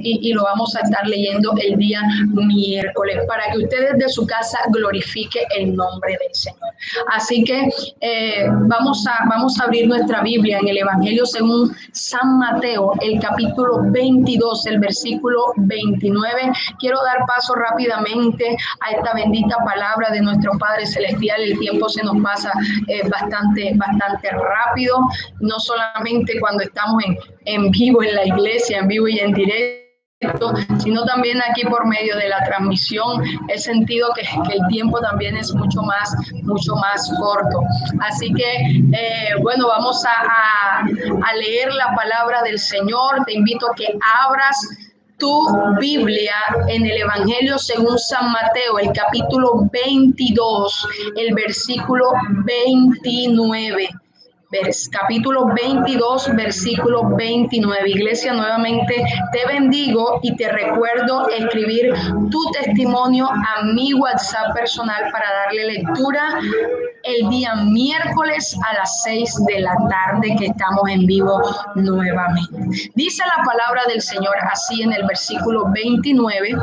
y lo vamos a estar leyendo el día miércoles para que ustedes de su casa glorifiquen el nombre del Señor. Así que vamos a abrir nuestra Biblia en el Evangelio según San Mateo, el capítulo 22, el versículo 29. Quiero dar paso rápidamente a esta bendita palabra de nuestro Padre Celestial. El tiempo se nos pasa bastante rápido, no solamente cuando estamos en vivo en la iglesia, en vivo y en directo, sino también aquí por medio de la transmisión. He sentido que el tiempo también es mucho más corto. Así que, bueno, vamos a leer la palabra del Señor. Te invito a que abras tu Biblia en el Evangelio según San Mateo, el capítulo 22, el versículo 29. Capítulo 22, versículo 29. Iglesia, nuevamente te bendigo y te recuerdo escribir tu testimonio a mi WhatsApp personal para darle lectura el día miércoles a las 6 de la tarde, que estamos en vivo nuevamente. Dice la palabra del Señor así en el versículo 29.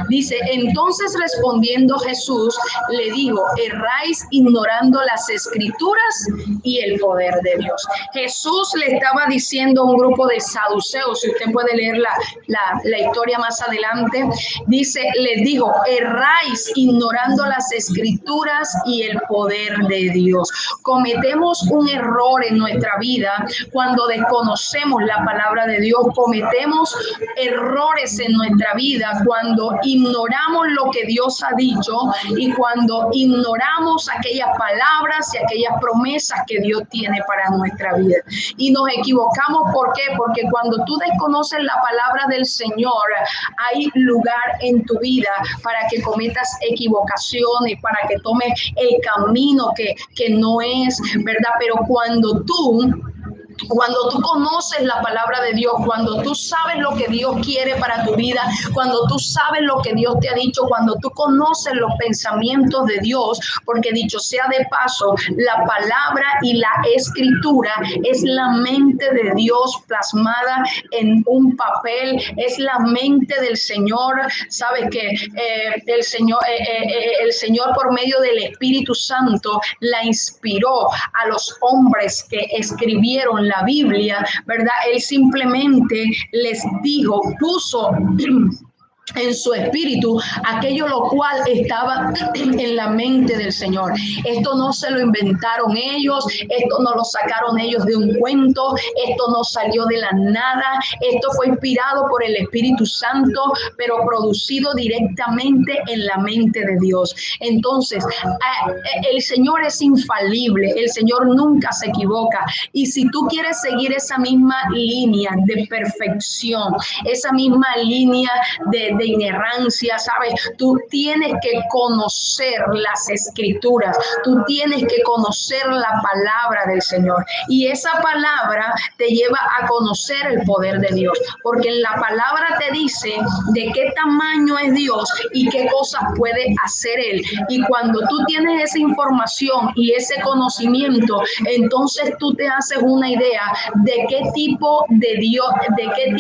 Dice: entonces respondiendo Jesús le dijo: erráis ignorando las escrituras y el poder de Dios. Jesús le estaba diciendo a un grupo de saduceos, si usted puede leer la historia más adelante, dice, les dijo: erráis ignorando las escrituras y el poder de Dios. Cometemos un error en nuestra vida cuando desconocemos la palabra de Dios. Cometemos errores en nuestra vida cuando ignoramos lo que Dios ha dicho y cuando ignoramos aquellas palabras y aquellas promesas que Dios tiene para nuestra vida. Y nos equivocamos, ¿por qué? Porque cuando tú desconoces la palabra del Señor, hay lugar en tu vida para que cometas equivocaciones, para que tomes el camino que no es, ¿verdad? Pero cuando tú conoces la palabra de Dios, cuando tú sabes lo que Dios quiere para tu vida, cuando tú sabes lo que Dios te ha dicho, cuando tú conoces los pensamientos de Dios, porque dicho sea de paso, la palabra y la escritura es la mente de Dios plasmada en un papel, es la mente del Señor. Sabes que el Señor por medio del Espíritu Santo la inspiró a los hombres que escribieron la Biblia, ¿verdad? Él simplemente les dijo, puso en su espíritu aquello lo cual estaba en la mente del Señor. Esto no se lo inventaron ellos, esto no lo sacaron ellos de un cuento, esto no salió de la nada, esto fue inspirado por el Espíritu Santo, pero producido directamente en la mente de Dios. Entonces, el Señor es infalible, el Señor nunca se equivoca, y si tú quieres seguir esa misma línea de perfección, esa misma línea de inerrancia, ¿sabes? Tú tienes que conocer las escrituras, tú tienes que conocer la palabra del Señor, y esa palabra te lleva a conocer el poder de Dios, porque en la palabra te dice de qué tamaño es Dios y qué cosas puede hacer Él, y cuando tú tienes esa información y ese conocimiento, entonces tú te haces una idea de qué tipo de Dios, de qué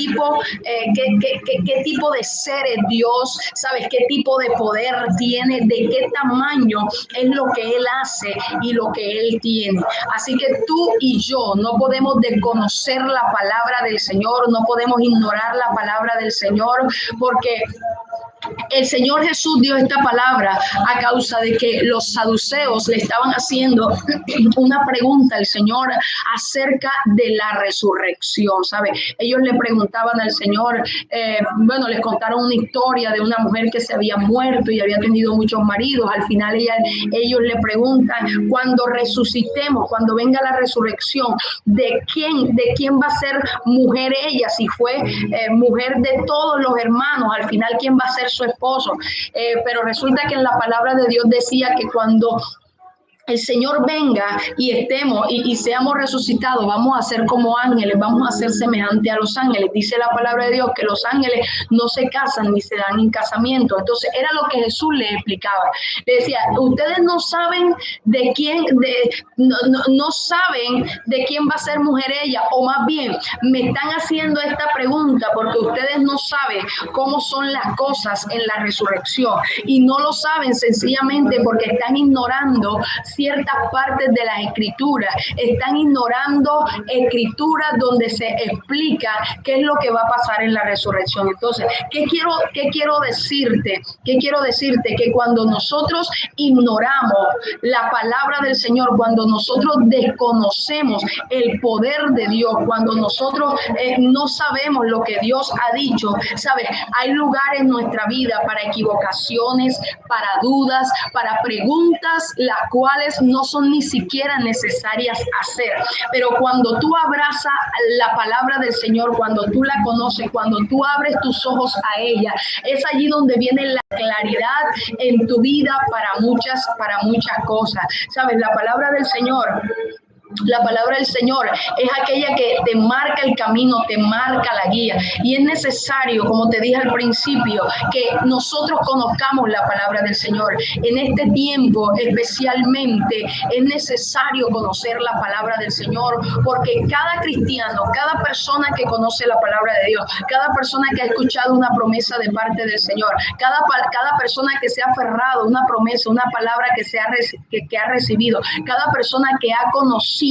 tipo de ser es Dios, sabes qué tipo de poder tiene, de qué tamaño es lo que Él hace y lo que Él tiene. Así que tú y yo no podemos desconocer la palabra del Señor, no podemos ignorar la palabra del Señor, porque el Señor Jesús dio esta palabra a causa de que los saduceos le estaban haciendo una pregunta al Señor acerca de la resurrección, ¿sabe? Ellos le preguntaban al Señor, les contaron una historia de una mujer que se había muerto y había tenido muchos maridos. Al final ellos le preguntan, cuando resucitemos, cuando venga la resurrección, ¿de quién va a ser mujer ella? Si fue mujer de todos los hermanos, al final, ¿quién va a ser su esposo? Pero resulta que en la palabra de Dios decía que cuando el Señor venga y estemos y seamos resucitados, vamos a ser como ángeles, vamos a ser semejantes a los ángeles. Dice la palabra de Dios que los ángeles no se casan ni se dan en casamiento. Entonces era lo que Jesús le explicaba. Le decía, ustedes no saben de quién, no saben de quién va a ser mujer ella, o más bien me están haciendo esta pregunta porque ustedes no saben cómo son las cosas en la resurrección y no lo saben sencillamente porque están ignorando ciertas partes de las escrituras, están ignorando escrituras donde se explica qué es lo que va a pasar en la resurrección. Entonces, ¿qué quiero decirte? ¿Qué quiero decirte? Que cuando nosotros ignoramos la palabra del Señor, cuando nosotros desconocemos el poder de Dios, cuando nosotros no sabemos lo que Dios ha dicho, ¿sabes? Hay lugares en nuestra vida para equivocaciones, para dudas, para preguntas, las cuales no son ni siquiera necesarias hacer. Pero cuando tú abrazas la palabra del Señor, cuando tú la conoces, cuando tú abres tus ojos a ella, es allí donde viene la claridad en tu vida para muchas cosas. ¿Sabes? La palabra del Señor es aquella que te marca el camino, te marca la guía. Y es necesario, como te dije al principio, que nosotros conozcamos la palabra del Señor. En este tiempo especialmente es necesario conocer la palabra del Señor, porque cada cristiano, cada persona que conoce la palabra de Dios, cada persona que ha escuchado una promesa de parte del Señor, cada persona que se ha aferrado a una promesa, una palabra que ha recibido, cada persona que ha conocido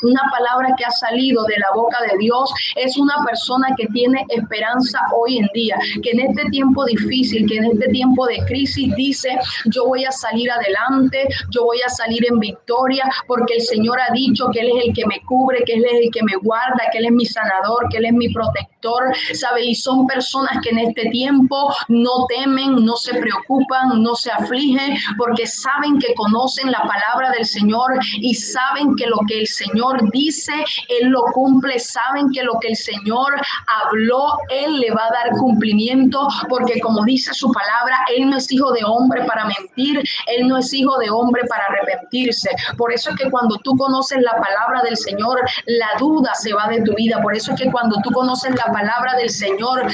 una palabra que ha salido de la boca de Dios, es una persona que tiene esperanza hoy en día, que en este tiempo difícil, que en este tiempo de crisis dice, yo voy a salir adelante, yo voy a salir en victoria, porque el Señor ha dicho que Él es el que me cubre, que Él es el que me guarda, que Él es mi sanador, que Él es mi protector, ¿sabe? Y son personas que en este tiempo no temen, no se preocupan, no se afligen, porque saben que conocen la palabra del Señor y saben que lo que el Señor dice, Él lo cumple, saben que lo que el Señor habló, Él le va a dar cumplimiento, porque como dice su palabra, Él no es hijo de hombre para mentir, Él no es hijo de hombre para arrepentirse. Por eso es que cuando tú conoces la palabra del Señor, la duda se va de tu vida. Por eso es que cuando tú conoces la palabra del Señor,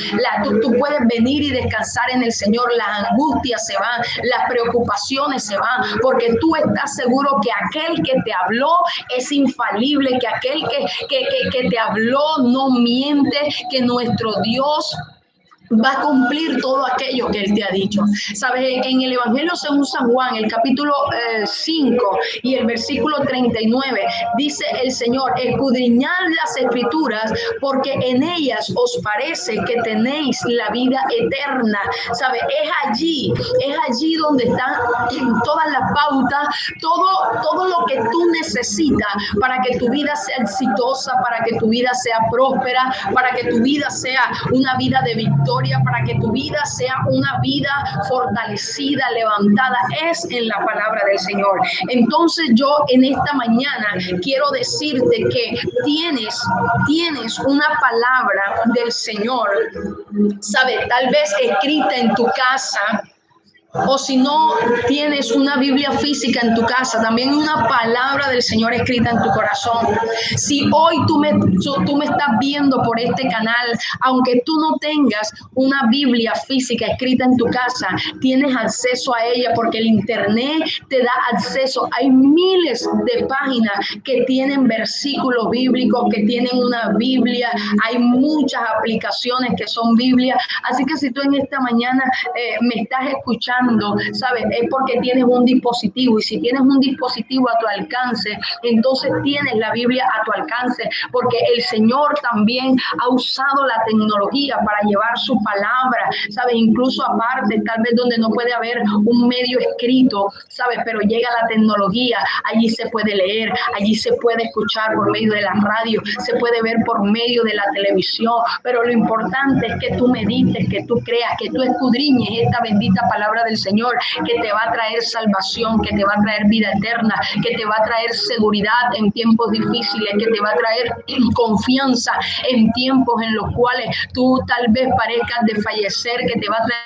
tú puedes venir y descansar en el Señor, las angustias se van, las preocupaciones se van, porque tú estás seguro que aquel que te habló es infalible, que aquel que te habló no miente, que nuestro Dios va a cumplir todo aquello que Él te ha dicho. ¿Sabes? En el Evangelio según San Juan, el capítulo 5 y el versículo 39, dice el Señor, escudriñad las escrituras porque en ellas os parece que tenéis la vida eterna. ¿Sabes? Es allí donde están todas las pautas, todo lo que tú necesitas para que tu vida sea exitosa, para que tu vida sea próspera, para que tu vida sea una vida de victoria, para que tu vida sea una vida fortalecida, levantada, es en la palabra del Señor. Entonces yo en esta mañana quiero decirte que tienes una palabra del Señor, ¿sabes? Tal vez escrita en tu casa, o si no tienes una Biblia física en tu casa, también una palabra del Señor escrita en tu corazón. Si hoy tú me estás viendo por este canal, aunque tú no tengas una Biblia física escrita en tu casa, tienes acceso a ella porque el internet te da acceso. Hay miles de páginas que tienen versículos bíblicos, que tienen una Biblia. Hay muchas aplicaciones que son Biblia. Así que si tú en esta mañana me estás escuchando, ¿sabes? Es porque tienes un dispositivo, y si tienes un dispositivo a tu alcance, entonces tienes la Biblia a tu alcance, porque el Señor también ha usado la tecnología para llevar su palabra, ¿sabes? Incluso aparte, tal vez donde no puede haber un medio escrito, ¿sabes? Pero llega la tecnología, allí se puede leer, allí se puede escuchar por medio de la radio, se puede ver por medio de la televisión, pero lo importante es que tú medites, que tú creas, que tú escudriñes esta bendita palabra del Señor, que te va a traer salvación, que te va a traer vida eterna, que te va a traer seguridad en tiempos difíciles, que te va a traer confianza en tiempos en los cuales tú tal vez parezcas de fallecer, que te va a traer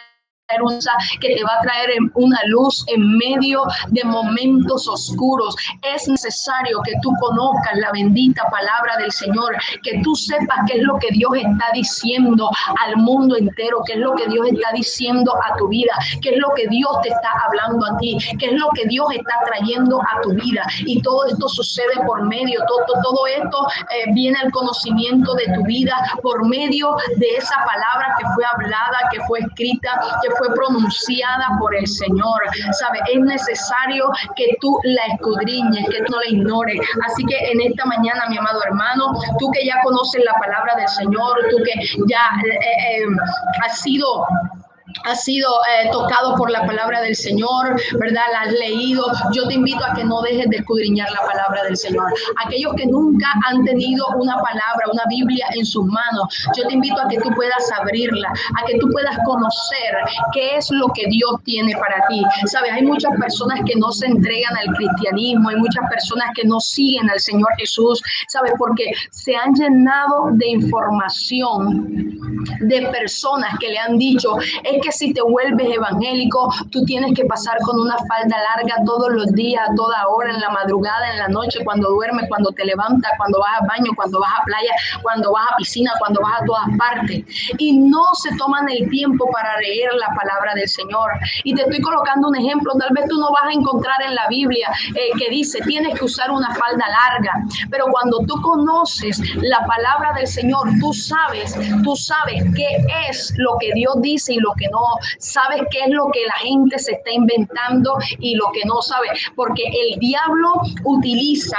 que te va a traer una luz en medio de momentos oscuros. Es necesario que tú conozcas la bendita palabra del Señor, que tú sepas qué es lo que Dios está diciendo al mundo entero, qué es lo que Dios está diciendo a tu vida, qué es lo que Dios te está hablando a ti, qué es lo que Dios está trayendo a tu vida. Y todo esto sucede por medio, todo esto viene al conocimiento de tu vida por medio de esa palabra que fue hablada, que fue escrita, que fue pronunciada por el Señor. ¿Sabe? Es necesario que tú la escudriñes, que tú no la ignores. Así que en esta mañana, mi amado hermano, tú que ya conoces la palabra del Señor, tú que ya has sido tocado por la palabra del Señor, ¿verdad? La has leído. Yo te invito a que no dejes de escudriñar la palabra del Señor. Aquellos que nunca han tenido una palabra, una Biblia en sus manos, yo te invito a que tú puedas abrirla, a que tú puedas conocer qué es lo que Dios tiene para ti. ¿Sabes? Hay muchas personas que no se entregan al cristianismo, hay muchas personas que no siguen al Señor Jesús, ¿sabes? Porque se han llenado de información de personas que le han dicho, es que si te vuelves evangélico, tú tienes que pasar con una falda larga todos los días, a toda hora, en la madrugada, en la noche, cuando duermes, cuando te levantas, cuando vas al baño, cuando vas a playa, cuando vas a piscina, cuando vas a todas partes. Y no se toman el tiempo para leer la palabra del Señor. Y te estoy colocando un ejemplo, tal vez tú no vas a encontrar en la Biblia que dice, tienes que usar una falda larga, pero cuando tú conoces la palabra del Señor, tú sabes qué es lo que Dios dice y lo que no, sabes qué es lo que la gente se está inventando y lo que no sabe, porque el diablo utiliza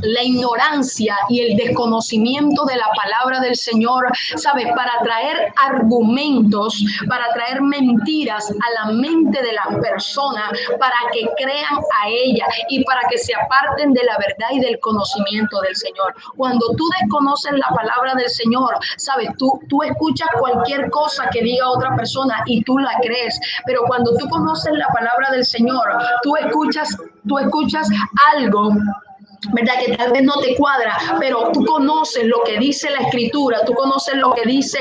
la ignorancia y el desconocimiento de la palabra del Señor, ¿sabes? Para traer argumentos, para traer mentiras a la mente de las personas, para que crean a ella y para que se aparten de la verdad y del conocimiento del Señor. Cuando tú desconoces la palabra del Señor, ¿sabes? Tú escuchas cualquier cosa que diga otra persona y tú la crees, pero cuando tú conoces la palabra del Señor, tú escuchas algo, ¿verdad? Que tal vez no te cuadra, pero tú conoces lo que dice la Escritura, tú conoces lo que dice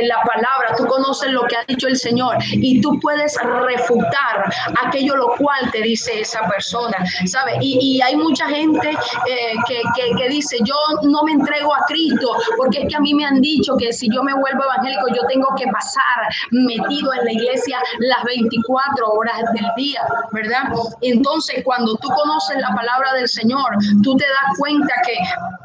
la palabra, tú conoces lo que ha dicho el Señor y tú puedes refutar aquello lo cual te dice esa persona, ¿sabes? Y hay mucha gente que dice, yo no me entrego a Cristo porque es que a mí me han dicho que si yo me vuelvo evangélico yo tengo que pasar metido en la iglesia las 24 horas del día, ¿verdad? Entonces, cuando tú conoces la palabra del Señor, tú te das cuenta que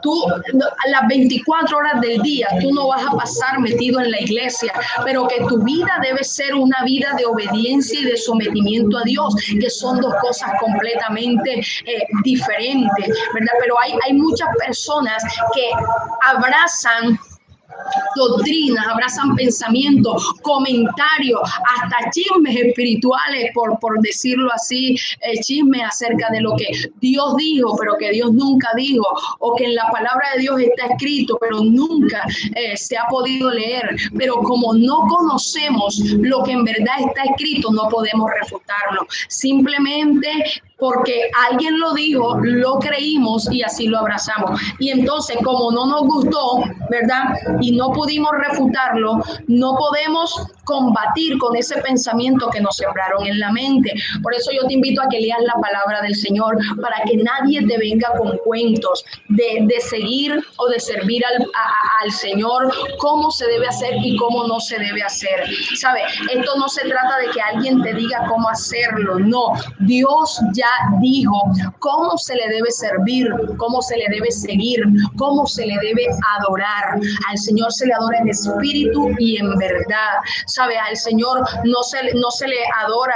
tú las 24 horas del día tú no vas a pasar metido en la iglesia, pero que tu vida debe ser una vida de obediencia y de sometimiento a Dios, que son dos cosas completamente diferentes, ¿verdad? Pero hay muchas personas que abrazan doctrinas, abrazan pensamientos, comentarios, hasta chismes espirituales, por decirlo así, chismes acerca de lo que Dios dijo, pero que Dios nunca dijo, o que en la palabra de Dios está escrito, pero nunca se ha podido leer. Pero como no conocemos lo que en verdad está escrito, no podemos refutarlo. Simplemente porque alguien lo dijo, lo creímos y así lo abrazamos. Y entonces, como no nos gustó, ¿verdad? Y no pudimos refutarlo, no podemos combatir con ese pensamiento que nos sembraron en la mente. Por eso yo te invito a que leas la palabra del Señor, para que nadie te venga con cuentos de seguir o de servir al Señor, cómo se debe hacer y cómo no se debe hacer. ¿Sabe? Esto no se trata de que alguien te diga cómo hacerlo, no. Dios ya dijo cómo se le debe servir, cómo se le debe seguir, cómo se le debe adorar. Al Señor se le adora en espíritu y en verdad. ¿Sabe? Al Señor no se le adora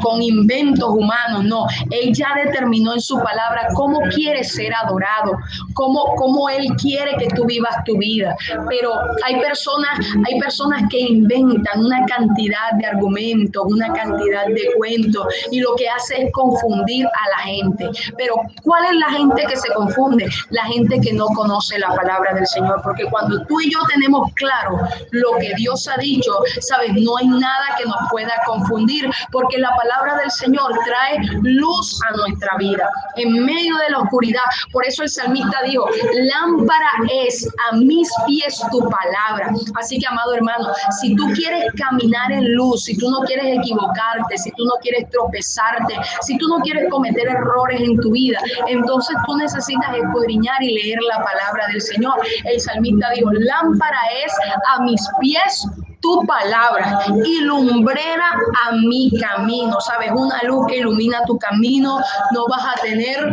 con inventos humanos, no. Él ya determinó en su palabra cómo quiere ser adorado, cómo Él quiere que tú vivas tu vida. Pero hay personas que inventan una cantidad de argumentos, una cantidad de cuentos, y lo que hace es confundir a la gente. Pero ¿cuál es la gente que se confunde? La gente que no conoce la palabra del Señor, porque cuando tú y yo tenemos claro lo que Dios ha dicho, ¿sabes? No hay nada que nos pueda confundir, vivir, porque la palabra del Señor trae luz a nuestra vida en medio de la oscuridad. Por eso el salmista dijo: lámpara es a mis pies tu palabra. Así que, amado hermano, si tú quieres caminar en luz, si tú no quieres equivocarte, si tú no quieres tropezarte, si tú no quieres cometer errores en tu vida, entonces tú necesitas escudriñar y leer la palabra del Señor. El salmista dijo: lámpara es a mis pies tu palabra y lumbrera a mi camino. Sabes, una luz que ilumina tu camino. No vas a tener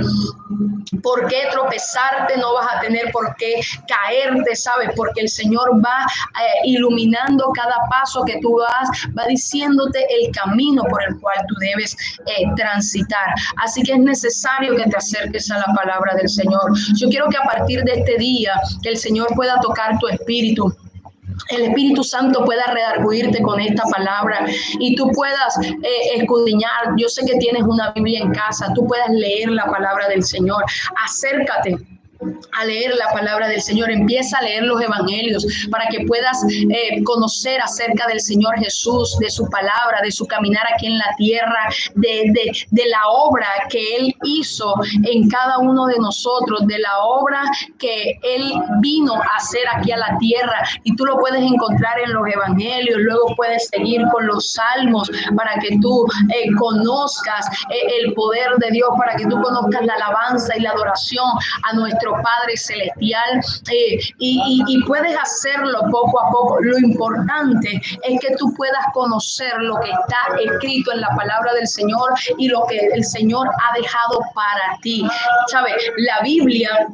por qué tropezarte, no vas a tener por qué caerte, ¿sabes? Porque el Señor va iluminando cada paso que tú das, va diciéndote el camino por el cual tú debes transitar. Así que es necesario que te acerques a la palabra del Señor. Yo quiero que a partir de este día, que el Señor pueda tocar tu espíritu. El Espíritu Santo pueda redarguirte con esta palabra y tú puedas escudriñar. Yo sé que tienes una Biblia en casa, tú puedas leer la palabra del Señor. Acércate a leer la palabra del Señor, empieza a leer los evangelios para que puedas conocer acerca del Señor Jesús, de su palabra, de su caminar aquí en la tierra, de la obra que Él hizo en cada uno de nosotros, de la obra que Él vino a hacer aquí a la tierra, y tú lo puedes encontrar en los evangelios. Luego puedes seguir con los salmos para que tú conozcas el poder de Dios, para que tú conozcas la alabanza y la adoración a nuestro Padre Celestial, y puedes hacerlo poco a poco. Lo importante es que tú puedas conocer lo que está escrito en la palabra del Señor y lo que el Señor ha dejado para ti. ¿Sabes? La Biblia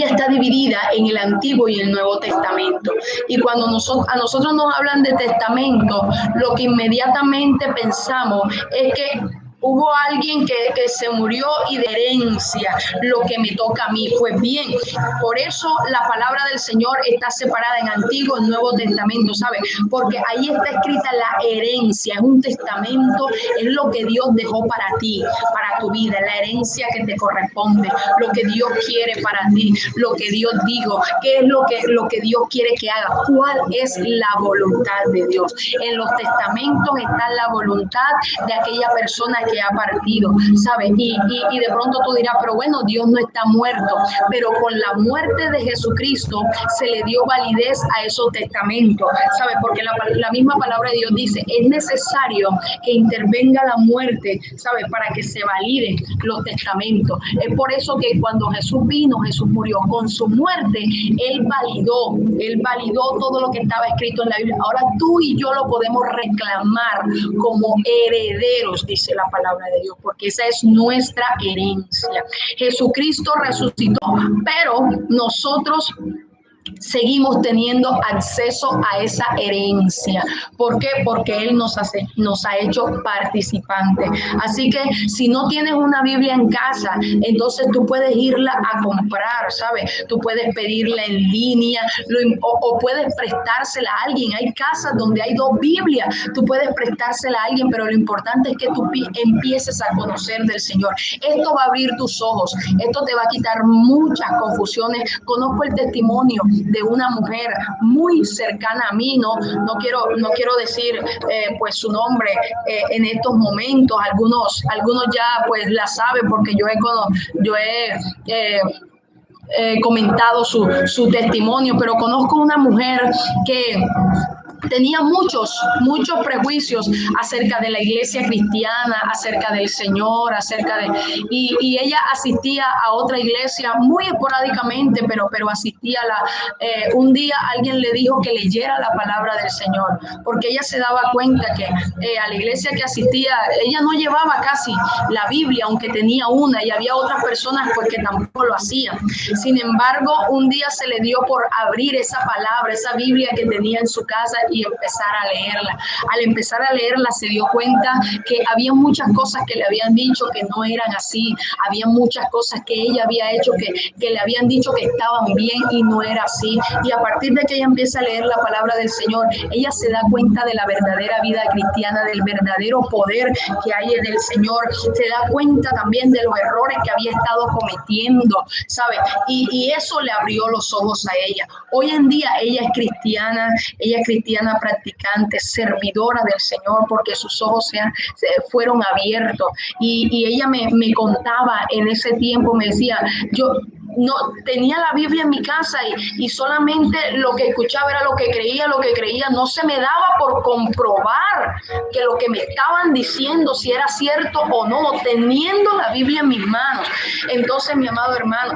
está dividida en el Antiguo y el Nuevo Testamento. Y cuando a nosotros nos hablan de testamento, lo que inmediatamente pensamos es que hubo alguien que se murió y de herencia, lo que me toca a mí. Pues bien, por eso la palabra del Señor está separada en Antiguo y Nuevo Testamento, ¿sabes? Porque ahí está escrita la herencia, es un testamento, es lo que Dios dejó para ti, para tu vida, la herencia que te corresponde, lo que Dios quiere para ti, lo que Dios dijo, qué es lo que Dios quiere que haga, cuál es la voluntad de Dios. En los testamentos está la voluntad de aquella persona que ha partido, ¿sabes? Y de pronto tú dirás: pero bueno, Dios no está muerto. Pero con la muerte de Jesucristo se le dio validez a esos testamentos, ¿sabes? Porque la misma palabra de Dios dice: es necesario que intervenga la muerte, ¿sabes? Para que se validen los testamentos. Es por eso que cuando Jesús vino, Jesús murió. Con su muerte, Él validó todo lo que estaba escrito en la Biblia. Ahora tú y yo lo podemos reclamar como herederos, dice la palabra de Dios, porque esa es nuestra herencia. Jesucristo resucitó, pero nosotros seguimos teniendo acceso a esa herencia. ¿Por qué? Porque Él nos ha hecho participantes. Así que si no tienes una Biblia en casa, entonces tú puedes irla a comprar, ¿sabes? Tú puedes pedirla en línea o puedes prestársela a alguien. Hay casas donde hay 2 Biblias, tú puedes prestársela a alguien, pero lo importante es que tú empieces a conocer del Señor. Esto va a abrir tus ojos, esto te va a quitar muchas confusiones. Conozco el testimonio de una mujer muy cercana a mí, no quiero decir pues su nombre en estos momentos. Algunos ya pues la saben, porque yo he comentado su testimonio, pero conozco una mujer que tenía muchos prejuicios acerca de la iglesia cristiana, acerca del Señor, y ella asistía a otra iglesia muy esporádicamente, pero asistía un día alguien le dijo que leyera la palabra del Señor, porque ella se daba cuenta que a la iglesia que asistía, ella no llevaba casi la Biblia, aunque tenía una, y había otras personas pues que tampoco lo hacían. Sin embargo, un día se le dio por abrir esa palabra, esa Biblia que tenía en su casa, y empezar a leerla. Al empezar a leerla se dio cuenta que había muchas cosas que le habían dicho que no eran así, había muchas cosas que ella había hecho que le habían dicho que estaban bien y no era así. Y a partir de que ella empieza a leer la palabra del Señor, ella se da cuenta de la verdadera vida cristiana, del verdadero poder que hay en el Señor, se da cuenta también de los errores que había estado cometiendo, ¿sabe? Y eso le abrió los ojos a ella. Hoy en día ella es cristiana cristiana practicante, servidora del Señor, porque sus ojos se fueron abiertos. Y ella me contaba en ese tiempo, me decía, yo no tenía la Biblia en mi casa y solamente lo que escuchaba era lo que creía, no se me daba por comprobar que lo que me estaban diciendo si era cierto o no, teniendo la Biblia en mis manos. Entonces, mi amado hermano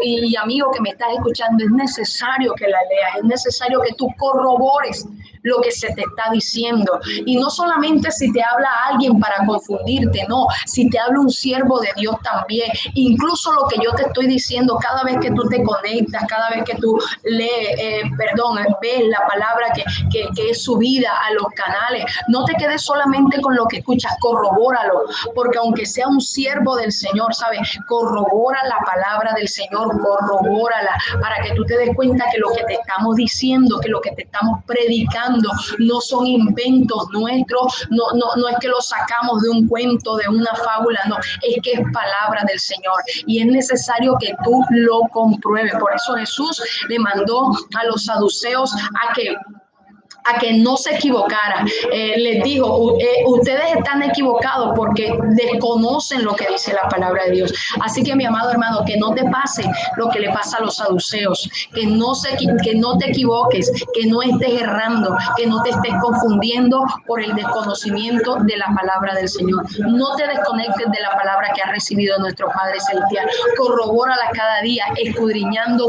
y amigo que me estás escuchando, es necesario que la leas, es necesario que tú corrobores lo que se te está diciendo. Y no solamente si te habla alguien para confundirte, no, si te habla un siervo de Dios también. Incluso lo que yo te estoy diciendo, cada vez que tú te conectas, cada vez que tú ves la palabra que es subida a los canales, no te quedes solamente con lo que escuchas, corrobóralo, porque aunque sea un siervo del Señor, ¿sabes? Corrobora la palabra del Señor, corrobórala, para que tú te des cuenta que lo que te estamos diciendo, que lo que te estamos predicando, no son inventos nuestros, no es que lo sacamos de un cuento, de una fábula, no, es que es palabra del Señor y es necesario que tú lo compruebes. Por eso Jesús le mandó a los saduceos a que no se equivocara. Les dijo, ustedes están equivocados porque desconocen lo que dice la palabra de Dios. Así que, mi amado hermano, que no te pase lo que le pasa a los saduceos, que no te equivoques, que no estés errando, que no te estés confundiendo por el desconocimiento de la palabra del Señor. No te desconectes de la palabra que has recibido de nuestro Padre Celestial. Corrobórala cada día, escudriñando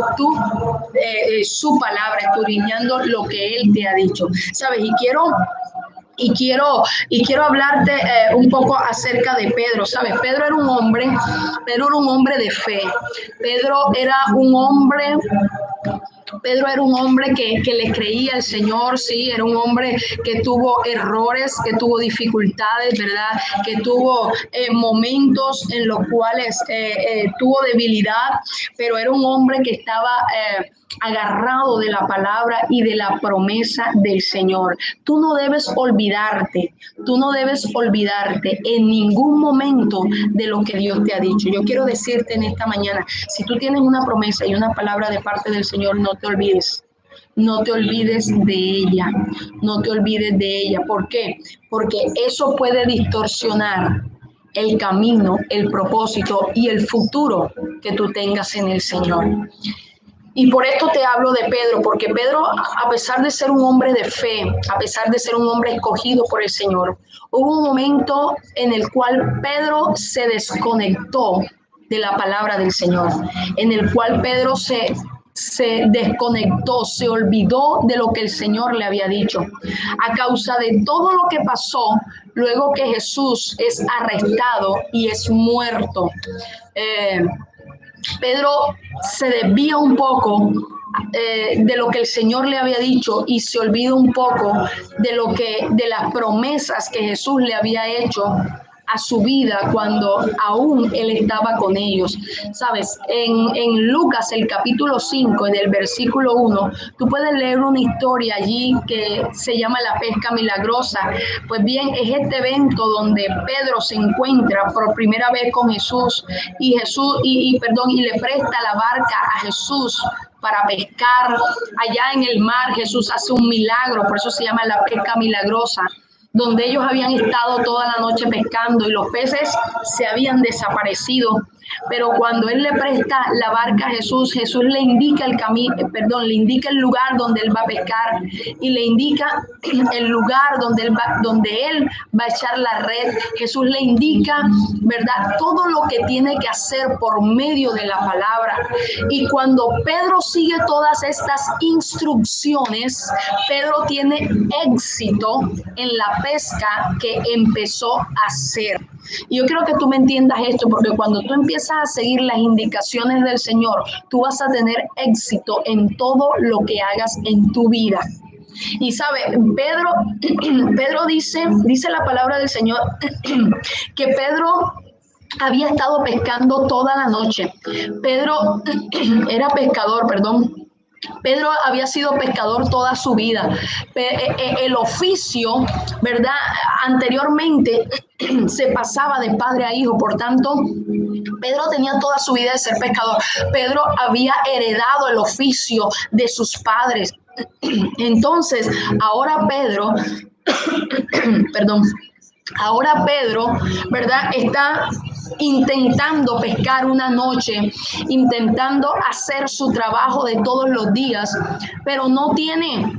su palabra, escudriñando lo que Él te ha dicho. ¿Sabes? Y quiero hablarte un poco acerca de Pedro. ¿Sabes? Pedro era un hombre de fe. Pedro era un hombre que le creía al Señor, sí, era un hombre que tuvo errores, que tuvo dificultades, ¿verdad? Que tuvo momentos en los cuales tuvo debilidad, pero era un hombre que estaba agarrado de la palabra y de la promesa del Señor. Tú no debes olvidarte en ningún momento de lo que Dios te ha dicho. Yo quiero decirte en esta mañana, si tú tienes una promesa y una palabra de parte del Señor, no te olvides de ella, no te olvides de ella. ¿Por qué? Porque eso puede distorsionar el camino, el propósito y el futuro que tú tengas en el Señor. Y por esto te hablo de Pedro, porque Pedro, a pesar de ser un hombre de fe, a pesar de ser un hombre escogido por el Señor, hubo un momento en el cual Pedro se desconectó de la palabra del Señor, en el cual Pedro se desconectó, se olvidó de lo que el Señor le había dicho. A causa de todo lo que pasó, luego que Jesús es arrestado y es muerto, Pedro se desvía un poco de lo que el Señor le había dicho y se olvida un poco de las promesas que Jesús le había hecho a su vida cuando aún él estaba con ellos. Sabes, en Lucas, el capítulo 5, en el versículo 1, tú puedes leer una historia allí que se llama la pesca milagrosa. Pues bien, es este evento donde Pedro se encuentra por primera vez con Jesús y le presta la barca a Jesús para pescar. Allá en el mar Jesús hace un milagro, por eso se llama la pesca milagrosa, donde ellos habían estado toda la noche pescando y los peces se habían desaparecido. Pero cuando él le presta la barca a Jesús, Jesús le indica le indica el lugar donde él va a pescar y le indica el lugar donde él va a echar la red. Jesús le indica, ¿verdad?, todo lo que tiene que hacer por medio de la palabra. Y cuando Pedro sigue todas estas instrucciones, Pedro tiene éxito en la pesca que empezó a hacer. Y yo quiero que tú me entiendas esto, porque cuando tú empiezas a seguir las indicaciones del Señor, tú vas a tener éxito en todo lo que hagas en tu vida. Y sabe, Pedro dice la palabra del Señor que Pedro había estado pescando toda la noche. Pedro era pescador, Pedro había sido pescador toda su vida. El oficio, ¿verdad?, anteriormente se pasaba de padre a hijo. Por tanto, Pedro tenía toda su vida de ser pescador. Pedro había heredado el oficio de sus padres. Entonces, ahora Pedro, perdón, ahora Pedro, ¿verdad? Está intentando pescar una noche, intentando hacer su trabajo de todos los días, pero no tiene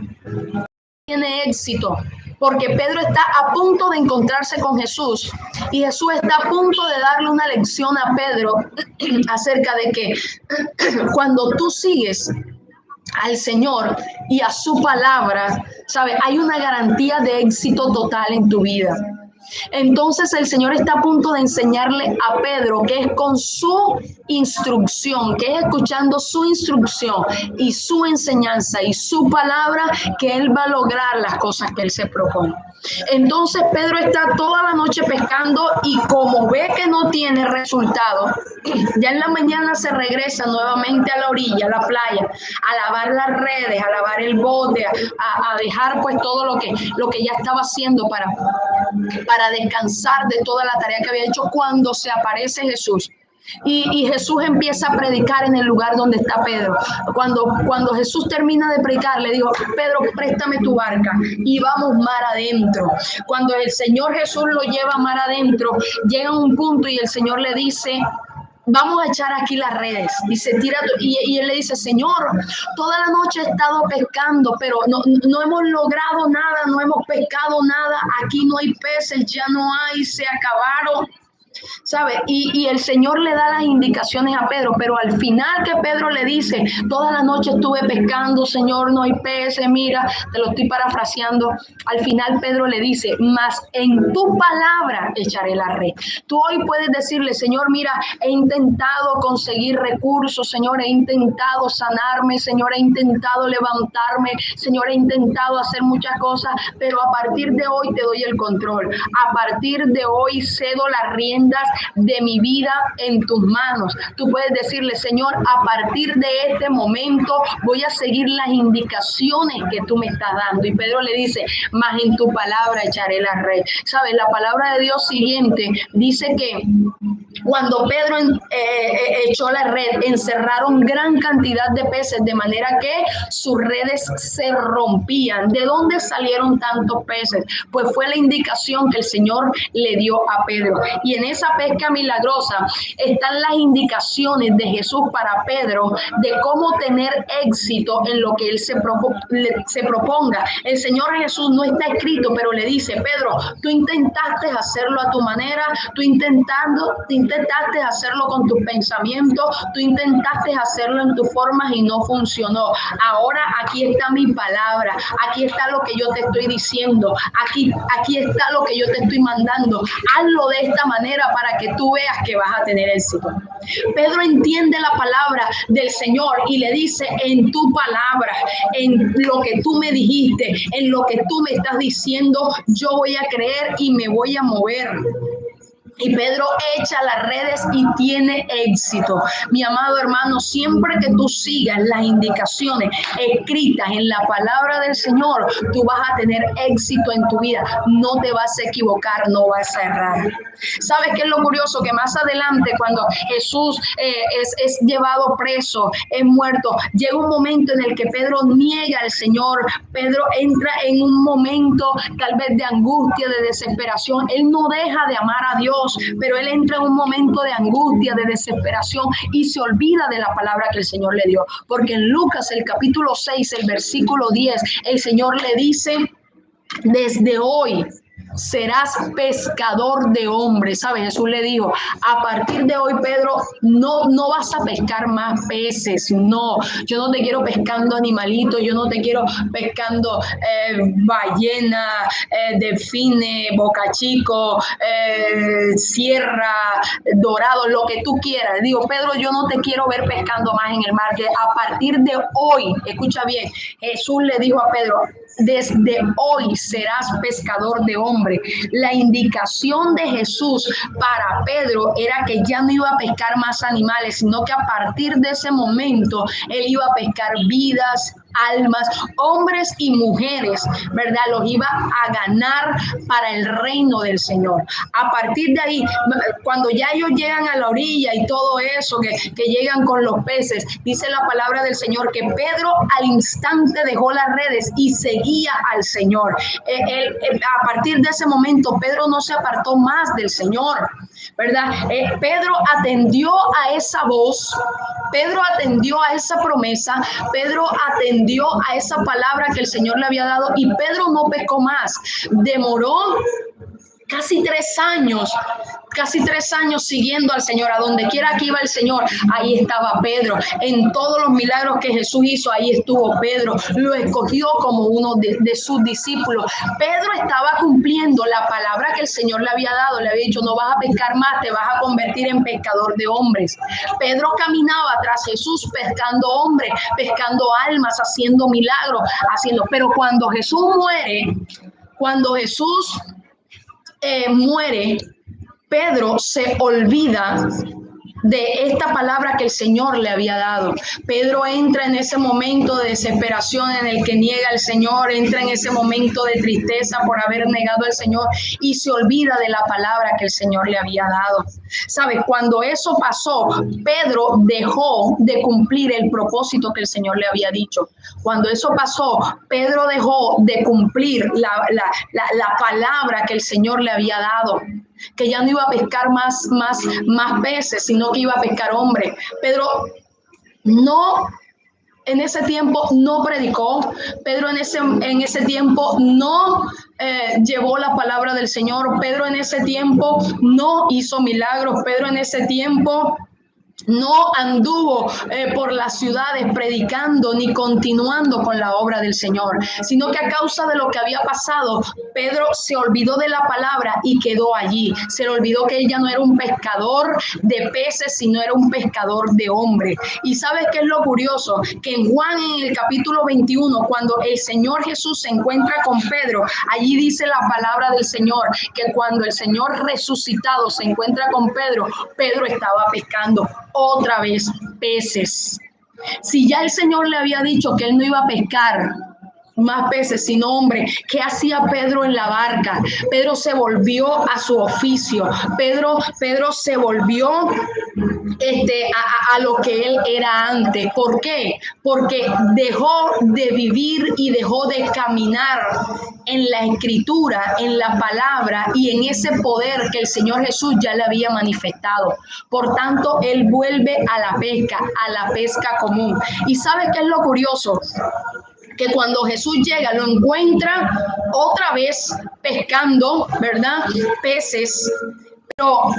éxito, porque Pedro está a punto de encontrarse con Jesús y Jesús está a punto de darle una lección a Pedro acerca de que cuando tú sigues al Señor y a su palabra, ¿sabe? Hay una garantía de éxito total en tu vida. Entonces el Señor está a punto de enseñarle a Pedro que es con su instrucción, que es escuchando su instrucción y su enseñanza y su palabra que él va a lograr las cosas que él se propone. Entonces Pedro está toda la noche pescando y como ve que no tiene resultado, ya en la mañana se regresa nuevamente a la orilla, a la playa, a lavar las redes, a lavar el bote, a dejar pues todo lo que ya estaba haciendo para descansar de toda la tarea que había hecho cuando se aparece Jesús. Y Jesús empieza a predicar en el lugar donde está Pedro. Cuando Jesús termina de predicar, le dijo: Pedro, préstame tu barca y vamos mar adentro. Cuando el Señor Jesús lo lleva mar adentro, llega a un punto y el Señor le dice: vamos a echar aquí las redes. Dice, tira y él le dice: Señor, toda la noche he estado pescando, pero no hemos logrado nada, no hemos pescado nada, aquí no hay peces, ya no hay, se acabaron. ¿Sabe? Y el Señor le da las indicaciones a Pedro, pero al final que Pedro le dice: toda la noche estuve pescando, Señor, no hay peces, mira, te lo estoy parafraseando. Al final Pedro le dice: mas en tu palabra echaré la red. Tú hoy puedes decirle: Señor, mira, he intentado conseguir recursos, Señor, he intentado sanarme, Señor, he intentado levantarme, Señor, he intentado hacer muchas cosas, pero a partir de hoy te doy el control. A partir de hoy cedo las riendas de mi vida en tus manos. Tú puedes decirle: Señor, a partir de este momento voy a seguir las indicaciones que tú me estás dando. Y Pedro le dice: mas en tu palabra echaré la red. ¿Sabes? La palabra de Dios siguiente dice que cuando Pedro echó la red, encerraron gran cantidad de peces, de manera que sus redes se rompían. ¿De dónde salieron tantos peces? Pues fue la indicación que el Señor le dio a Pedro. Y en esa pesca milagrosa están las indicaciones de Jesús para Pedro de cómo tener éxito en lo que él se proponga. El Señor Jesús, no está escrito, pero le dice: Pedro, tú intentaste hacerlo a tu manera, tú intentaste hacerlo con tus pensamientos, tú intentaste hacerlo en tus formas y no funcionó. Ahora aquí está mi palabra, aquí está lo que yo te estoy diciendo, aquí está lo que yo te estoy mandando. Hazlo de esta manera para que tú veas que vas a tener éxito. Pedro entiende la palabra del Señor y le dice: en tu palabra, en lo que tú me dijiste, en lo que tú me estás diciendo, yo voy a creer y me voy a mover. Y Pedro echa las redes y tiene éxito. Mi amado hermano, siempre que tú sigas las indicaciones escritas en la palabra del Señor, tú vas a tener éxito en tu vida. No te vas a equivocar, no vas a errar. ¿Sabes qué es lo curioso? Que más adelante, cuando Jesús es llevado preso, es muerto, llega un momento en el que Pedro niega al Señor. Pedro entra en un momento tal vez de angustia, de desesperación. Él no deja de amar a Dios, pero él entra en un momento de angustia, de desesperación y se olvida de la palabra que el Señor le dio. Porque en Lucas, el capítulo 6, el versículo 10, el Señor le dice: desde hoy serás pescador de hombres. ¿Sabes? Jesús le dijo: a partir de hoy, Pedro, no vas a pescar más peces. No, yo no te quiero pescando animalitos, yo no te quiero pescando ballena, delfines, bocachico, sierra, dorado, lo que tú quieras. Digo: Pedro, yo no te quiero ver pescando más en el mar. Que a partir de hoy, escucha bien, Jesús le dijo a Pedro: desde hoy serás pescador de hombres. La indicación de Jesús para Pedro era que ya no iba a pescar más animales, sino que a partir de ese momento él iba a pescar vidas, almas, hombres y mujeres, ¿verdad? Los iba a ganar para el reino del Señor. A partir de ahí, cuando ya ellos llegan a la orilla y todo eso, que llegan con los peces, dice la palabra del Señor que Pedro al instante dejó las redes y seguía al Señor. A partir de ese momento, Pedro no se apartó más del Señor, ¿verdad? Pedro atendió a esa voz, Pedro atendió a esa promesa, Pedro atendió a esa palabra que el Señor le había dado y Pedro no pecó más. Demoró casi 3 años siguiendo al Señor. A donde quiera que iba el Señor, ahí estaba Pedro. En todos los milagros que Jesús hizo, ahí estuvo Pedro. Lo escogió como uno de sus discípulos. Pedro estaba cumpliendo la palabra que el Señor le había dado. Le había dicho, no vas a pescar más, te vas a convertir en pescador de hombres. Pedro caminaba tras Jesús pescando hombres, pescando almas, haciendo milagros, Pero cuando Jesús muere, Pedro se olvida de esta palabra que el Señor le había dado. Pedro entra en ese momento de desesperación en el que niega al Señor, entra en ese momento de tristeza por haber negado al Señor y se olvida de la palabra que el Señor le había dado. ¿Sabes? Cuando eso pasó, Pedro dejó de cumplir el propósito que el Señor le había dicho. Cuando eso pasó, Pedro dejó de cumplir la palabra que el Señor le había dado, que ya no iba a pescar más peces, sino que iba a pescar hombres. Pedro en ese tiempo no predicó, Pedro en ese tiempo no llevó la palabra del Señor, Pedro en ese tiempo no hizo milagros, Pedro en ese tiempo no anduvo por las ciudades predicando ni continuando con la obra del Señor, sino que a causa de lo que había pasado, Pedro se olvidó de la palabra y quedó allí. Se le olvidó que él ya no era un pescador de peces, sino era un pescador de hombres. Y ¿sabes qué es lo curioso? Que en Juan, en el capítulo 21, cuando el Señor Jesús se encuentra con Pedro, allí dice la palabra del Señor, que cuando el Señor resucitado se encuentra con Pedro, Pedro estaba pescando otra vez peces. Si ya el Señor le había dicho que él no iba a pescar más peces, sino hombre, ¿qué hacía Pedro en la barca? Pedro se volvió a su oficio. Pedro se volvió a lo que él era antes. ¿Por qué? Porque dejó de vivir y dejó de caminar en la escritura, en la palabra y en ese poder que el Señor Jesús ya le había manifestado. Por tanto, él vuelve a la pesca común. ¿Y sabe qué es lo curioso? Que cuando Jesús llega, lo encuentra otra vez pescando, ¿verdad? Peces, pero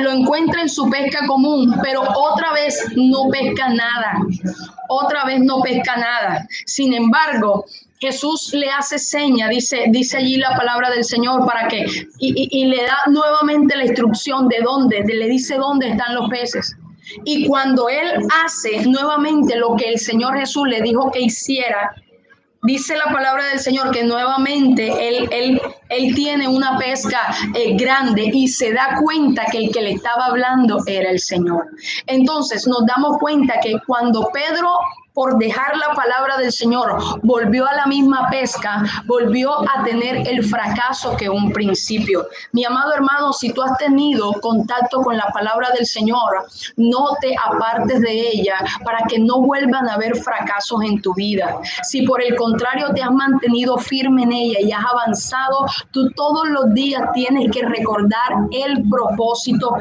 lo encuentra en su pesca común, pero otra vez no pesca nada. Sin embargo, Jesús le hace seña, dice allí la palabra del Señor, para que, y le da nuevamente la instrucción de dónde, le dice dónde están los peces. Y cuando él hace nuevamente lo que el Señor Jesús le dijo que hiciera, dice la palabra del Señor que nuevamente él tiene una pesca grande y se da cuenta que el que le estaba hablando era el Señor. Entonces nos damos cuenta que cuando Pedro, por dejar la palabra del Señor, volvió a la misma pesca, volvió a tener el fracaso que un principio. Mi amado hermano, si tú has tenido contacto con la palabra del Señor, no te apartes de ella para que no vuelvan a haber fracasos en tu vida. Si por el contrario te has mantenido firme en ella y has avanzado, tú todos los días tienes que recordar el propósito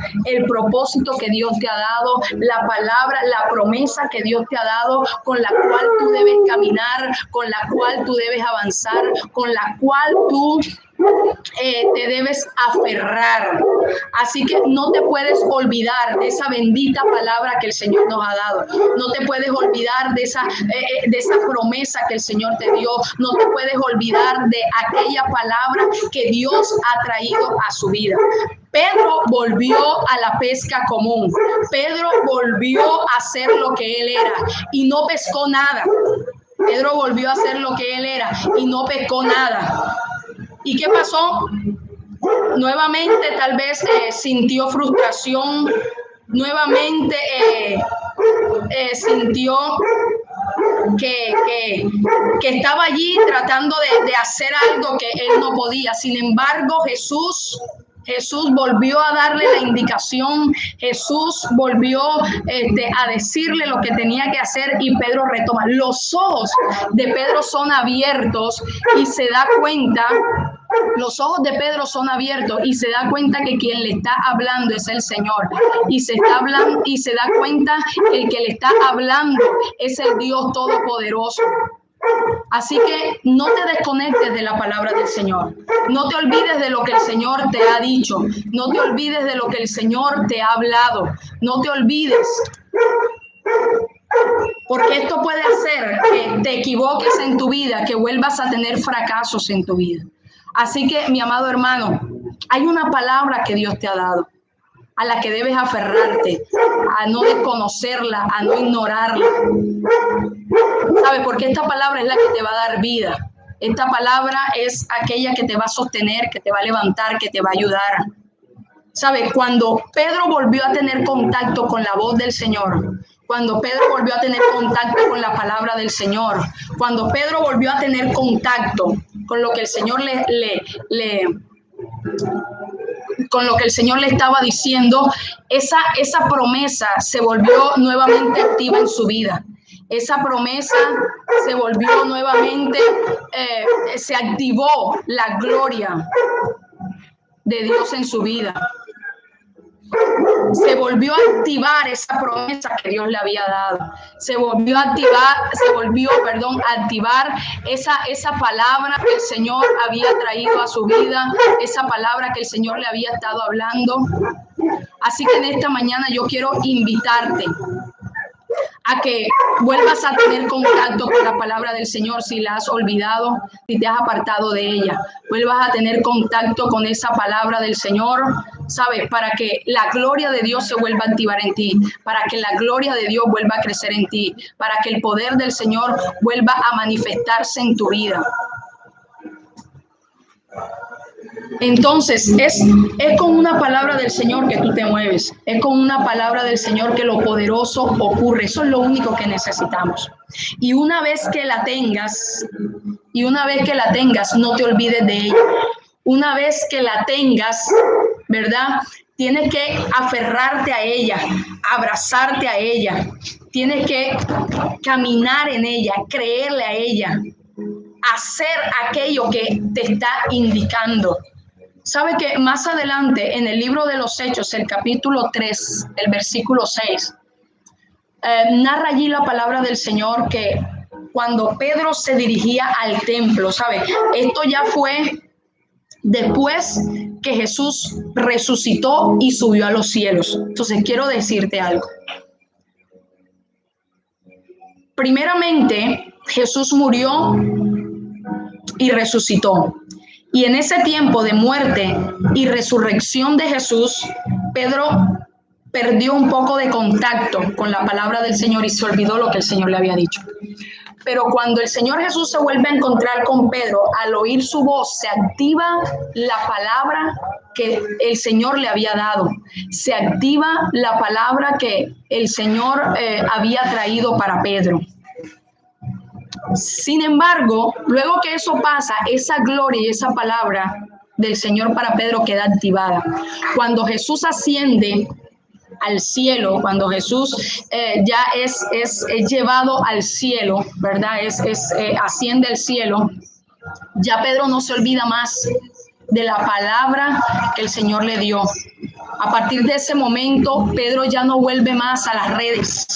que Dios te ha dado, la palabra, la promesa que Dios te ha dado, con la cual tú debes caminar, con la cual tú debes avanzar, con la cual tú te debes aferrar. Así que no te puedes olvidar de esa bendita palabra que el Señor nos ha dado. No te puedes olvidar de esa promesa que el Señor te dio. No te puedes olvidar de aquella palabra que Dios ha traído a su vida. Pedro volvió a la pesca común. Pedro volvió a hacer lo que él era y no pescó nada. Pedro volvió a hacer lo que él era y no pescó nada. ¿Y qué pasó? Nuevamente tal vez sintió frustración, nuevamente sintió que estaba allí tratando de hacer algo que él no podía. Sin embargo, Jesús volvió a darle la indicación, Jesús volvió a decirle lo que tenía que hacer y Pedro retoma. Los ojos de Pedro son abiertos y se da cuenta. Los ojos de Pedro son abiertos y se da cuenta que quien le está hablando es el Señor. Y se da cuenta que el que le está hablando es el Dios Todopoderoso. Así que no te desconectes de la palabra del Señor. No te olvides de lo que el Señor te ha dicho. No te olvides de lo que el Señor te ha hablado. No te olvides. Porque esto puede hacer que te equivoques en tu vida, que vuelvas a tener fracasos en tu vida. Así que, mi amado hermano, hay una palabra que Dios te ha dado, a la que debes aferrarte, a no desconocerla, a no ignorarla. ¿Sabes? Porque esta palabra es la que te va a dar vida. Esta palabra es aquella que te va a sostener, que te va a levantar, que te va a ayudar. ¿Sabes? Cuando Pedro volvió a tener contacto con la voz del Señor, cuando Pedro volvió a tener contacto con la palabra del Señor, cuando Pedro volvió a tener contacto con lo que el Señor con lo que el Señor le estaba diciendo, esa promesa se volvió nuevamente activa en su vida. Esa promesa se volvió nuevamente, se activó la gloria de Dios en su vida. Se volvió a activar esa promesa que Dios le había dado. Se volvió a activar esa palabra que el Señor había traído a su vida, esa palabra que el Señor le había estado hablando. Así que en esta mañana yo quiero invitarte a que vuelvas a tener contacto con la palabra del Señor si la has olvidado, si te has apartado de ella. Vuelvas a tener contacto con esa palabra del Señor, ¿sabes? Para que la gloria de Dios se vuelva a activar en ti, para que la gloria de Dios vuelva a crecer en ti, para que el poder del Señor vuelva a manifestarse en tu vida. Entonces, es con una palabra del Señor que tú te mueves, es con una palabra del Señor que lo poderoso ocurre. Eso es lo único que necesitamos. Y una vez que la tengas, no te olvides de ella. Una vez que la tengas, ¿verdad? Tienes que aferrarte a ella, abrazarte a ella. Tienes que caminar en ella, creerle a ella, hacer aquello que te está indicando. ¿Sabe que más adelante en el libro de los Hechos, el capítulo 3, el versículo 6, narra allí la palabra del Señor que cuando Pedro se dirigía al templo, ¿sabe? Esto ya fue después que Jesús resucitó y subió a los cielos. Entonces quiero decirte algo. Primeramente, Jesús murió y resucitó. Y en ese tiempo de muerte y resurrección de Jesús, Pedro perdió un poco de contacto con la palabra del Señor y se olvidó lo que el Señor le había dicho. Pero cuando el Señor Jesús se vuelve a encontrar con Pedro, al oír su voz, se activa la palabra que el Señor le había dado. Se activa la palabra que el Señor había traído para Pedro. Sin embargo, luego que eso pasa, esa gloria y esa palabra del Señor para Pedro queda activada. Cuando Jesús asciende al cielo, cuando Jesús ya es llevado al cielo, ¿verdad? Asciende al cielo, ya Pedro no se olvida más de la palabra que el Señor le dio. A partir de ese momento, Pedro ya no vuelve más a las redes,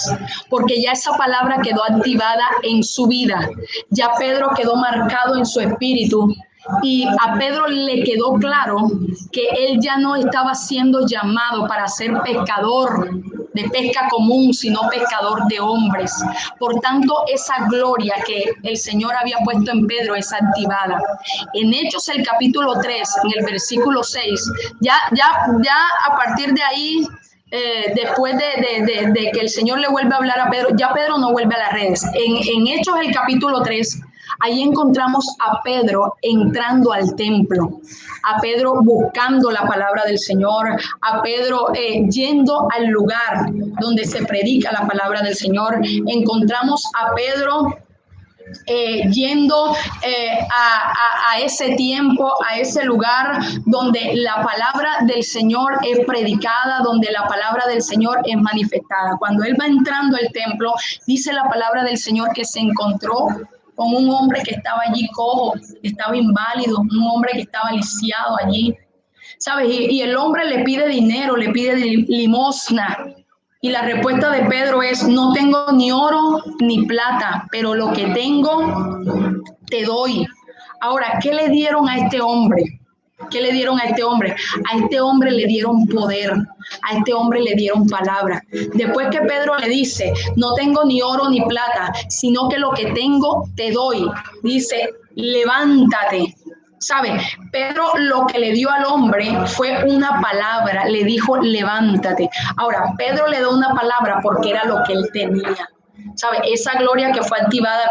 porque ya esa palabra quedó activada en su vida. Ya Pedro quedó marcado en su espíritu y a Pedro le quedó claro que él ya no estaba siendo llamado para ser pescador de pesca común, sino pescador de hombres. Por tanto, esa gloria que el Señor había puesto en Pedro es activada. En Hechos, el capítulo 3, en el versículo 6, ya a partir de ahí, después de que el Señor le vuelve a hablar a Pedro, ya Pedro no vuelve a las redes. En Hechos, el capítulo 3, ahí encontramos a Pedro entrando al templo, a Pedro buscando la palabra del Señor, a Pedro yendo al lugar donde se predica la palabra del Señor. Encontramos a Pedro yendo a ese tiempo, a ese lugar donde la palabra del Señor es predicada, donde la palabra del Señor es manifestada. Cuando él va entrando al templo, dice la palabra del Señor que se encontró con un hombre que estaba allí cojo, que estaba inválido, un hombre que estaba lisiado allí, ¿sabes? Y el hombre le pide dinero, le pide limosna. Y la respuesta de Pedro es: no tengo ni oro ni plata, pero lo que tengo te doy. Ahora, ¿qué le dieron a este hombre? ¿Qué le dieron a este hombre? A este hombre le dieron poder, a este hombre le dieron palabra. Después que Pedro le dice: no tengo ni oro ni plata, sino que lo que tengo te doy, dice: levántate. ¿Sabe? Pedro lo que le dio al hombre fue una palabra, le dijo: levántate. Ahora, Pedro le da una palabra porque era lo que él tenía. ¿Sabe? Esa gloria que fue activada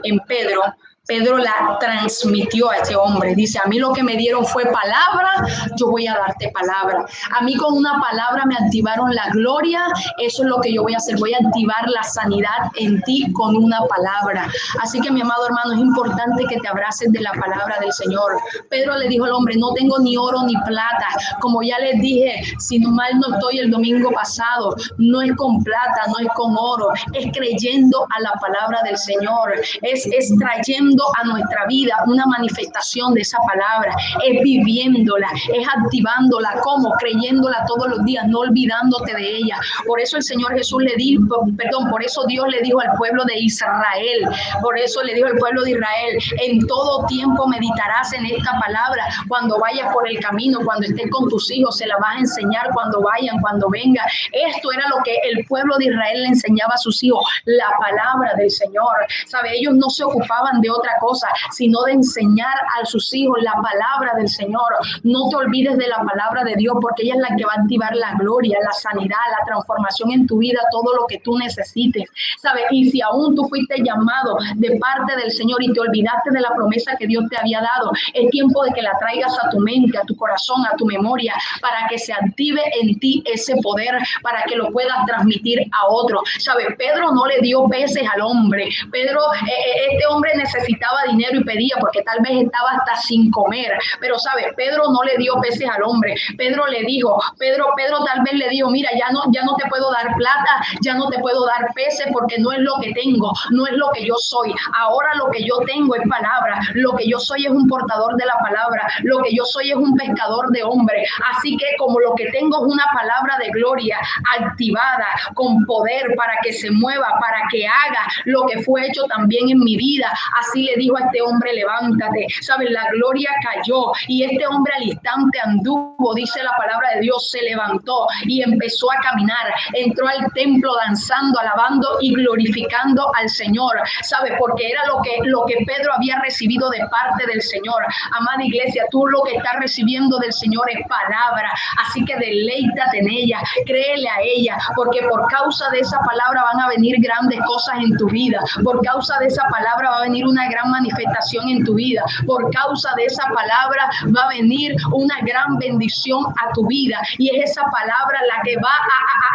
en Pedro, Pedro la transmitió a ese hombre. Dice: a mí lo que me dieron fue palabra, yo voy a darte palabra. A mí con una palabra me activaron la gloria, eso es lo que yo voy a hacer. Voy a activar la sanidad en ti con una palabra. Así que, mi amado hermano, es importante que te abraces de la palabra del Señor. Pedro le dijo al hombre: no tengo ni oro ni plata. Como ya les dije, si mal no estoy el domingo pasado, no es con plata, no es con oro, es creyendo a la palabra del Señor, es trayendo a nuestra vida una manifestación de esa palabra, es viviéndola, es activándola. ¿Cómo? Creyéndola todos los días, no olvidándote de ella. Por eso el Señor Jesús le dijo, por eso Dios le dijo al pueblo de Israel, por eso le dijo al pueblo de Israel: en todo tiempo meditarás en esta palabra, cuando vayas por el camino, cuando estés con tus hijos, se la vas a enseñar cuando vayan, cuando venga. Esto era lo que el pueblo de Israel le enseñaba a sus hijos, la palabra del Señor. ¿Sabe? Ellos no se ocupaban de otra cosa, sino de enseñar a sus hijos la palabra del Señor. No te olvides de la palabra de Dios, porque ella es la que va a activar la gloria, la sanidad, la transformación en tu vida, todo lo que tú necesites. ¿Sabes? Y si aún tú fuiste llamado de parte del Señor y te olvidaste de la promesa que Dios te había dado, es tiempo de que la traigas a tu mente, a tu corazón, a tu memoria, para que se active en ti ese poder, para que lo puedas transmitir a otro. ¿Sabes? Pedro no le dio peces al hombre. Pedro, este hombre necesitaba dinero y pedía, porque tal vez estaba hasta sin comer. Pero, ¿sabes? Pedro no le dio peces al hombre. Pedro le dijo, Pedro tal vez le dijo: mira, ya no te puedo dar plata, ya no te puedo dar peces, porque no es lo que tengo, no es lo que yo soy. Ahora lo que yo tengo es palabra. Lo que yo soy es un portador de la palabra. Lo que yo soy es un pescador de hombres. Así que como lo que tengo es una palabra de gloria activada con poder para que se mueva, para que haga lo que fue hecho también en mi vida, así le dijo a este hombre: levántate. ¿Sabes? La gloria cayó y este hombre al instante anduvo, dice la palabra de Dios, se levantó y empezó a caminar. Entró al templo danzando, alabando y glorificando al Señor. ¿Sabes? Porque era lo que Pedro había recibido de parte del Señor. Amada iglesia, tú lo que estás recibiendo del Señor es palabra. Así que deleítate en ella, créele a ella, porque por causa de esa palabra van a venir grandes cosas en tu vida. Por causa de esa palabra va a venir una gran manifestación en tu vida. Por causa de esa palabra va a venir una gran bendición a tu vida. Y es esa palabra la que va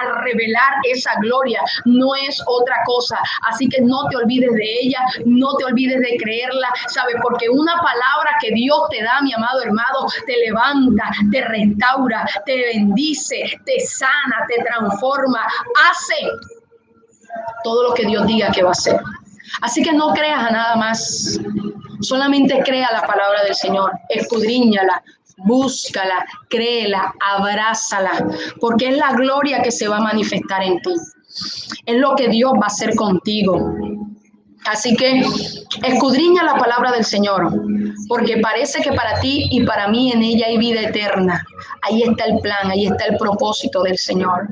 a revelar esa gloria, no es otra cosa. Así que no te olvides de ella, no te olvides de creerla, ¿sabes? Porque una palabra que Dios te da, mi amado hermano, te levanta, te restaura, te bendice, te sana, te transforma, hace todo lo que Dios diga que va a hacer. Así que no creas a nada más, solamente crea la palabra del Señor, escudriñala, búscala, créela, abrázala, porque es la gloria que se va a manifestar en ti. Es lo que Dios va a hacer contigo. Así que escudriña la palabra del Señor, porque parece que para ti y para mí en ella hay vida eterna. Ahí está el plan, ahí está el propósito del Señor.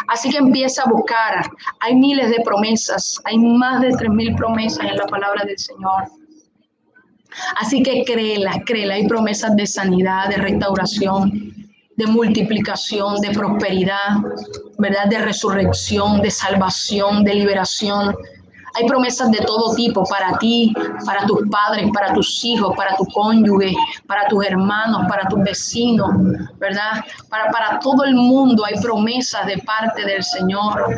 Así que empieza a buscar. Hay miles de promesas, hay más de 3,000 promesas en la palabra del Señor. Así que créela. Hay promesas de sanidad, de restauración. de multiplicación, de prosperidad, ¿verdad? De resurrección, de salvación, de liberación. Hay promesas de todo tipo para ti, para tus padres, para tus hijos, para tu cónyuge, para tus hermanos, para tus vecinos, ¿verdad? Para todo el mundo hay promesas de parte del Señor,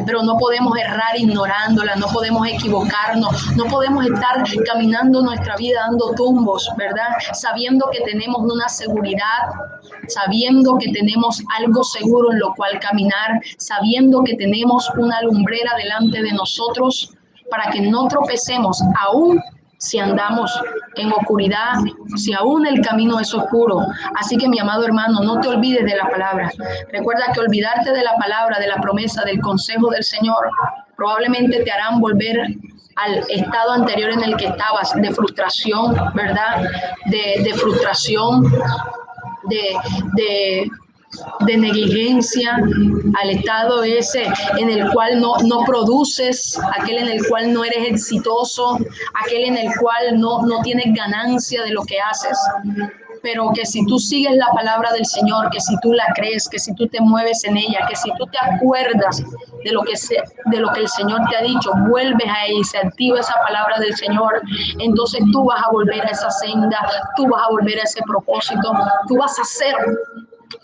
pero no podemos errar ignorándolas, no podemos equivocarnos, no podemos estar caminando nuestra vida dando tumbos, ¿verdad? Sabiendo que tenemos una seguridad, sabiendo que tenemos algo seguro en lo cual caminar, sabiendo que tenemos una lumbrera delante de nosotros, para que no tropecemos, aún si andamos en oscuridad, si aún el camino es oscuro. Así que, mi amado hermano, no te olvides de la palabra. Recuerda que olvidarte de la palabra, de la promesa, del consejo del Señor, probablemente te harán volver al estado anterior en el que estabas, de frustración, ¿verdad? De frustración, de negligencia, al estado ese en el cual no produces, aquel en el cual no eres exitoso, aquel en el cual no tienes ganancia de lo que haces. Pero que si tú sigues la palabra del Señor, que si tú la crees, que si tú te mueves en ella, que si tú te acuerdas de lo que el Señor te ha dicho, vuelves a ella y se activa esa palabra del Señor, entonces tú vas a volver a esa senda, tú vas a volver a ese propósito, tú vas a hacer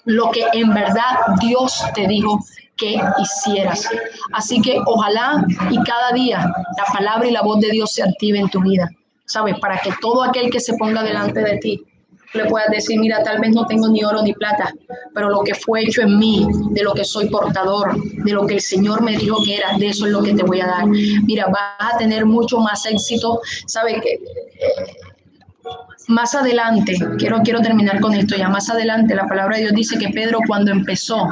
lo que en verdad Dios te dijo que hicieras. Así que ojalá y cada día la palabra y la voz de Dios se active en tu vida, ¿sabes? Para que todo aquel que se ponga delante de ti le puedas decir, mira, tal vez no tengo ni oro ni plata, pero lo que fue hecho en mí, de lo que soy portador, de lo que el Señor me dijo que era, de eso es lo que te voy a dar. Mira, vas a tener mucho más éxito, ¿sabes? Que más adelante, quiero terminar con esto ya, más adelante la palabra de Dios dice que Pedro, cuando empezó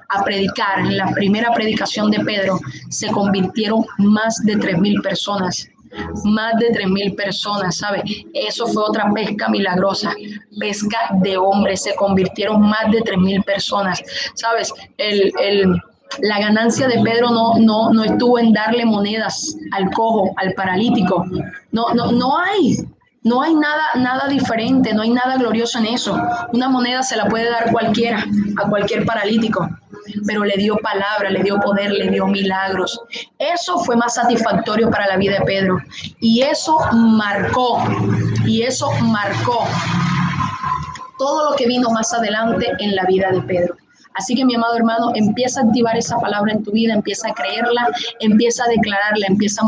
a predicar, en la primera predicación de Pedro, se convirtieron más de 3,000 personas. Más de 3,000 personas, ¿sabes? Eso fue otra pesca milagrosa, pesca de hombres, se convirtieron más de 3,000 personas, ¿sabes? La ganancia de Pedro no estuvo en darle monedas al cojo, al paralítico, no hay. No hay nada diferente, no hay nada glorioso en eso. Una moneda se la puede dar cualquiera, a cualquier paralítico, pero le dio palabra, le dio poder, le dio milagros. Eso fue más satisfactorio para la vida de Pedro. Y eso marcó todo lo que vino más adelante en la vida de Pedro. Así que, mi amado hermano, empieza a activar esa palabra en tu vida, empieza a creerla, empieza a declararla, empieza a